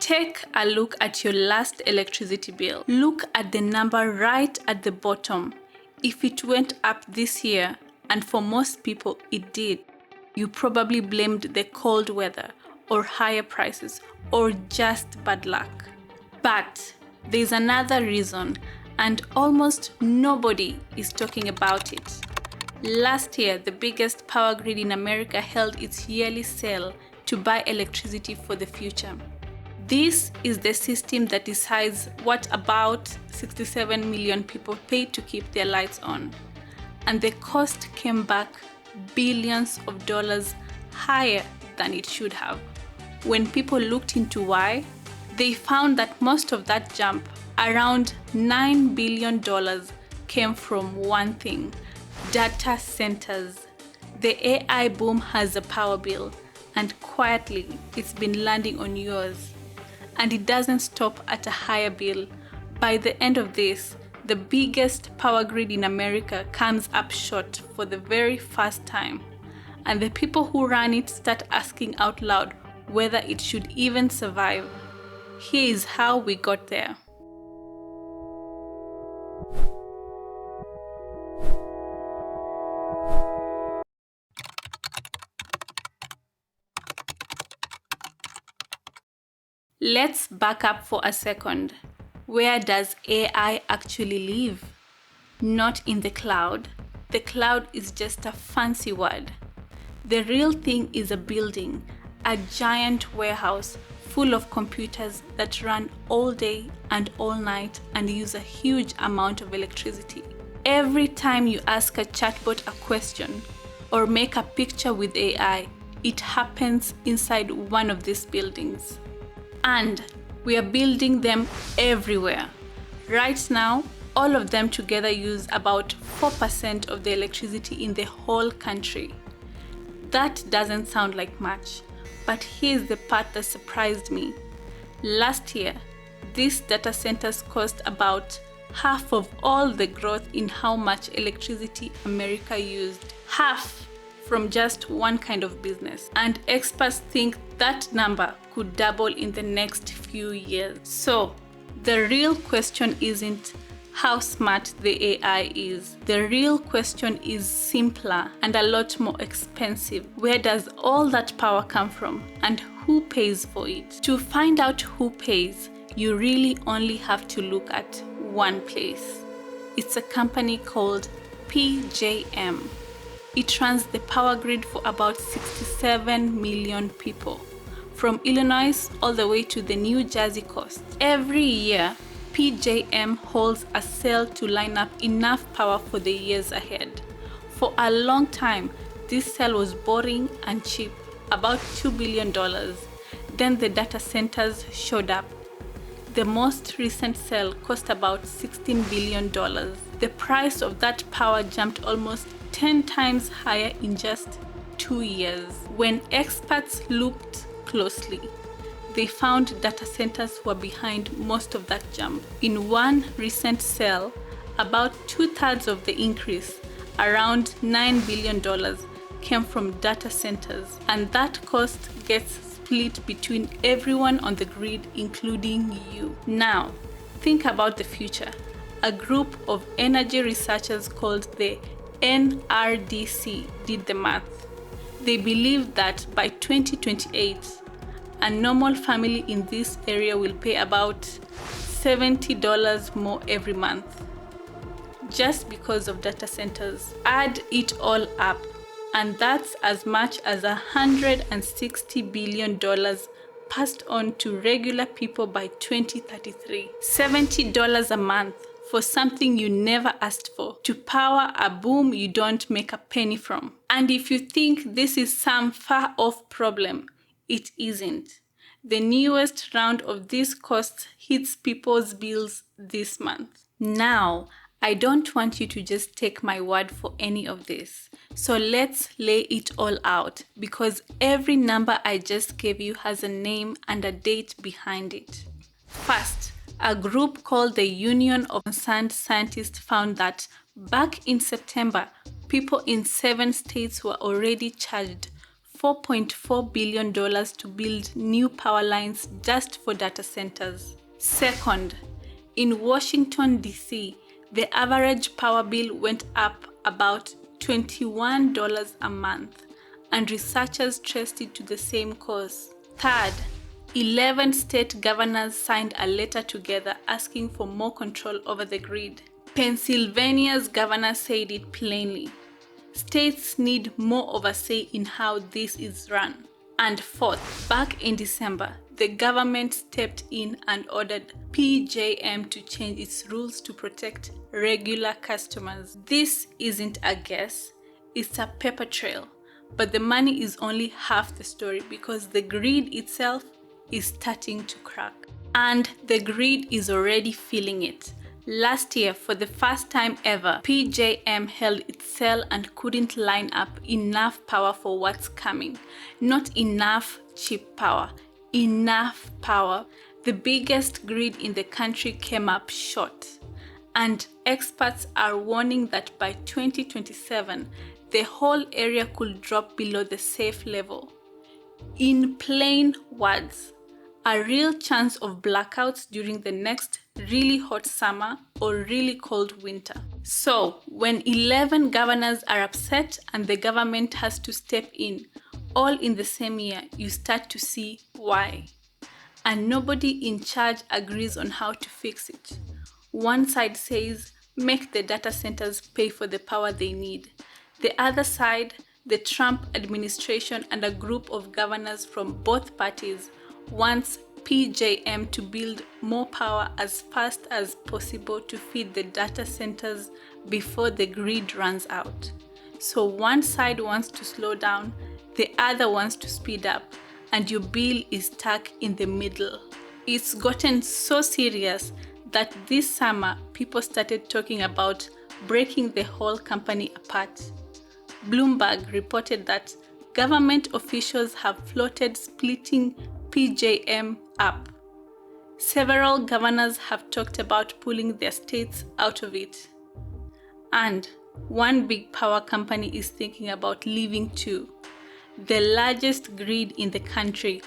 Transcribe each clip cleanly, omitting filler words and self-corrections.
Take a look at your last electricity bill. Look at the number right at the bottom. If it went up this year, and for most people it did, you probably blamed the cold weather or higher prices or just bad luck. But there's another reason, and almost nobody is talking about it. Last year, the biggest power grid in America held its yearly sale to buy electricity for the future. This is the system that decides what about 67 million people pay to keep their lights on. And the cost came back billions of dollars higher than it should have. When people looked into why, they found that most of that jump, around $9 billion, came from one thing: data centers. The AI boom has a power bill, and quietly it's been landing on yours. And it doesn't stop at a higher bill. By the end of this, the biggest power grid in America comes up short for the very first time. And the people who run it start asking out loud whether it should even survive. Here is how we got there. Let's back up for a second. Where does AI actually live? Not in the cloud. The cloud is just a fancy word. The real thing is a building, a giant warehouse full of computers that run all day and all night and use a huge amount of electricity. Every time you ask a chatbot a question or make a picture with AI, it happens inside one of these buildings. And we are building them everywhere. Right now, all of them together use about 4% of the electricity in the whole country. That doesn't sound like much, but here's the part that surprised me. Last year, these data centers cost about half of all the growth in how much electricity America used. Half from just one kind of business. And experts think that number could double in the next few years. So the real question isn't how smart the AI is. The real question is simpler and a lot more expensive. Where does all that power come from, and who pays for it? To find out who pays, you really only have to look at one place. It's a company called PJM. It runs the power grid for about 67 million people, from Illinois all the way to the New Jersey coast. Every year, PJM holds a sale to line up enough power for the years ahead. For a long time, this sale was boring and cheap, about $2 billion. Then the data centers showed up. The most recent sale cost about $16 billion. The price of that power jumped almost 10 times higher in just 2 years. When experts looked closely, they found data centers were behind most of that jump. In one recent sale, about 2/3 of the increase, around $9 billion, came from data centers, and that cost gets split between everyone on the grid, including you. Now, think about the future. A group of energy researchers called the NRDC did the math. They believe that by 2028, a normal family in this area will pay about $70 more every month, just because of data centers. Add it all up, and that's as much as $160 billion passed on to regular people by 2033. $70 a month for something you never asked for, to power a boom you don't make a penny from. And if you think this is some far-off problem, it isn't. The newest round of these costs hits people's bills this month. Now, I don't want you to just take my word for any of this. So let's lay it all out, because every number I just gave you has a name and a date behind it. First, a group called the Union of Concerned Scientists found that back in September, people in 7 states were already charged $4.4 billion to build new power lines just for data centers. Second, in Washington, D.C., the average power bill went up about $21 a month, and researchers traced it to the same cause. Third, 11 state governors signed a letter together asking for more control over the grid. Pennsylvania's governor said it plainly. States need more oversight in how this is run. And fourth, back in December, the government stepped in and ordered PJM to change its rules to protect regular customers. This isn't a guess, it's a paper trail. But the money is only half the story because the grid itself is starting to crack. And the grid is already feeling it. Last year, for the first time ever, PJM held its cell and couldn't line up enough power for what's coming. Not enough cheap power, enough power. The biggest grid in the country came up short. And experts are warning that by 2027, the whole area could drop below the safe level. In plain words, a real chance of blackouts during the next really hot summer or really cold winter. So, when 11 governors are upset and the government has to step in, all in the same year, you start to see why. And nobody in charge agrees on how to fix it. One side says, make the data centers pay for the power they need. The other side, the Trump administration and a group of governors from both parties, wants PJM to build more power as fast as possible to feed the data centers before the grid runs out. So one side wants to slow down, the other wants to speed up, and your bill is stuck in the middle. It's gotten so serious that this summer people started talking about breaking the whole company apart. Bloomberg reported that government officials have floated splitting PJM up. Several governors have talked about pulling their states out of it. And one big power company is thinking about leaving too. The largest grid in the country,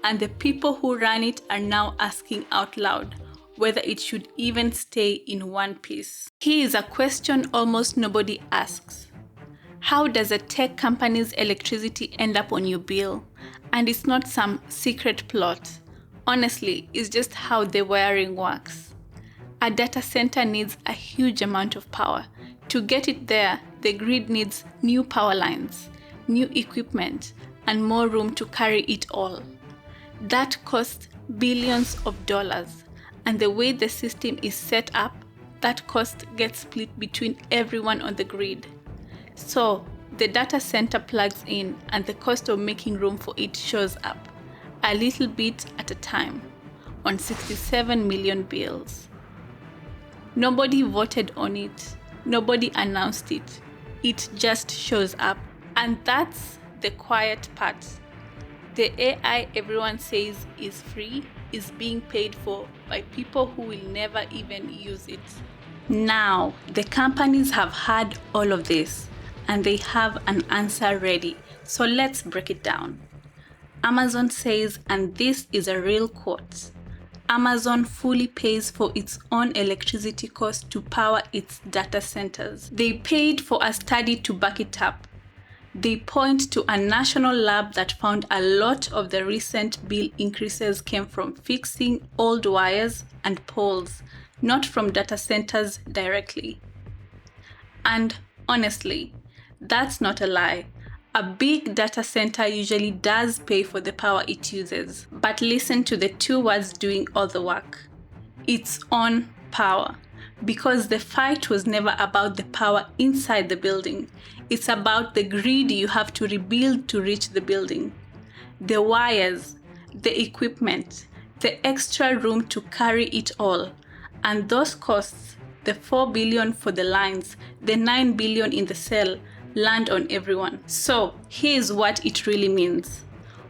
and the people who run it are now asking out loud whether it should even stay in one piece. Here is a question almost nobody asks. How does a tech company's electricity end up on your bill? And it's not some secret plot. Honestly, it's just how the wiring works. A data center needs a huge amount of power. To get it there, the grid needs new power lines, new equipment, and more room to carry it all. That costs billions of dollars. And the way the system is set up, that cost gets split between everyone on the grid. So, the data center plugs in and the cost of making room for it shows up, a little bit at a time, on 67 million bills. Nobody voted on it, nobody announced it, it just shows up. And that's the quiet part. The AI everyone says is free is being paid for by people who will never even use it. Now, the companies have heard all of this, and they have an answer ready. So let's break it down. Amazon says, and this is a real quote, Amazon fully pays for its own electricity costs to power its data centers. They paid for a study to back it up. They point to a national lab that found a lot of the recent bill increases came from fixing old wires and poles, not from data centers directly. And honestly, that's not a lie. A big data center usually does pay for the power it uses. But listen to the two words doing all the work. Its own power. Because the fight was never about the power inside the building. It's about the grid you have to rebuild to reach the building. The wires, the equipment, the extra room to carry it all. And those costs, the $4 billion for the lines, the $9 billion in the cell, land on everyone. So here's what it really means.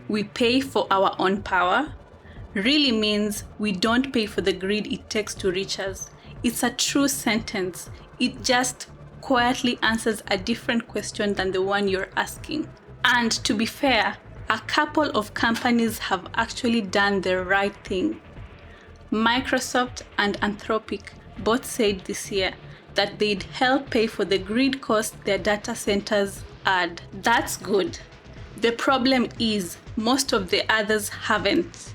We pay for our own power. Really means we don't pay for the grid it takes to reach us. It's a true sentence. It just quietly answers a different question than the one you're asking. And to be fair, a couple of companies have actually done the right thing. Microsoft and Anthropic both said this year that they'd help pay for the grid cost their data centers add. That's good. The problem is most of the others haven't.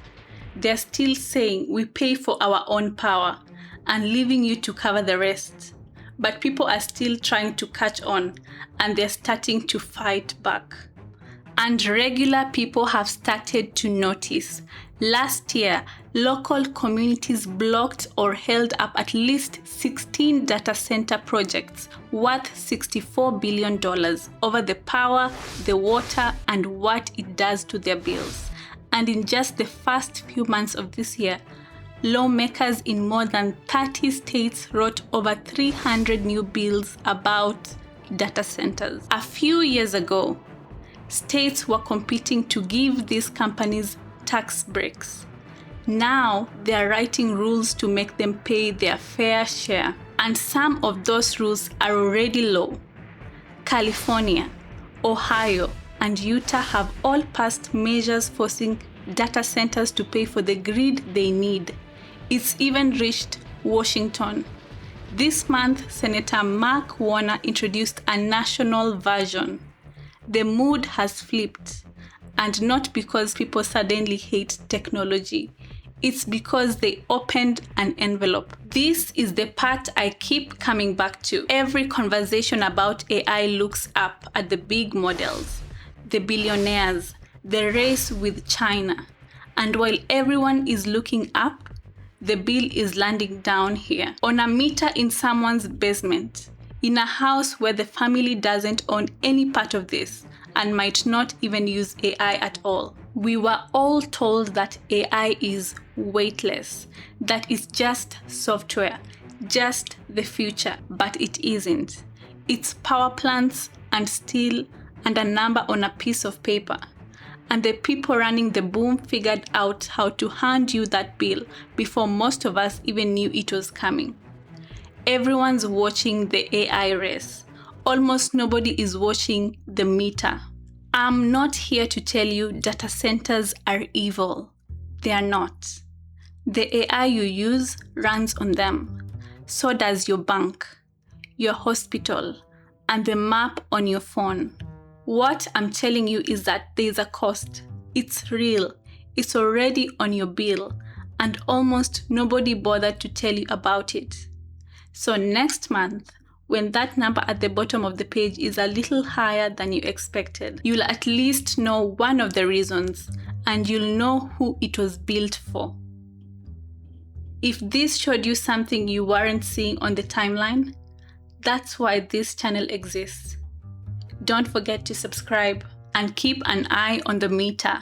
They're still saying we pay for our own power and leaving you to cover the rest. But people are still trying to catch on and they're starting to fight back. And regular people have started to notice. Last year, local communities blocked or held up at least 16 data center projects worth $64 billion over the power, the water, and what it does to their bills. And in just the first few months of this year, lawmakers in more than 30 states wrote over 300 new bills about data centers. A few years ago, states were competing to give these companies tax breaks. Now they are writing rules to make them pay their fair share, and some of those rules are already law. California, Ohio, and Utah have all passed measures forcing data centers to pay for the grid they need. It's even reached Washington. This month, Senator Mark Warner introduced a national version. The mood has flipped, and not because people suddenly hate technology. It's because they opened an envelope. This is the part I keep coming back to. Every conversation about AI looks up at the big models, the billionaires, the race with China. And while everyone is looking up, the bill is landing down here, on a meter in someone's basement, in a house where the family doesn't own any part of this and might not even use AI at all. We were all told that AI is weightless, that it's just software, just the future, but it isn't. It's power plants and steel and a number on a piece of paper. And the people running the boom figured out how to hand you that bill before most of us even knew it was coming. Everyone's watching the AI race. Almost nobody is watching the meter. I'm not here to tell you data centers are evil. They are not. The AI you use runs on them. So does your bank, your hospital, and the map on your phone. What I'm telling you is that there's a cost. It's real. It's already on your bill, and almost nobody bothered to tell you about it. So next month, when that number at the bottom of the page is a little higher than you expected, you'll at least know one of the reasons, and you'll know who it was built for. If this showed you something you weren't seeing on the timeline, that's why this channel exists. Don't forget to subscribe and keep an eye on the meter.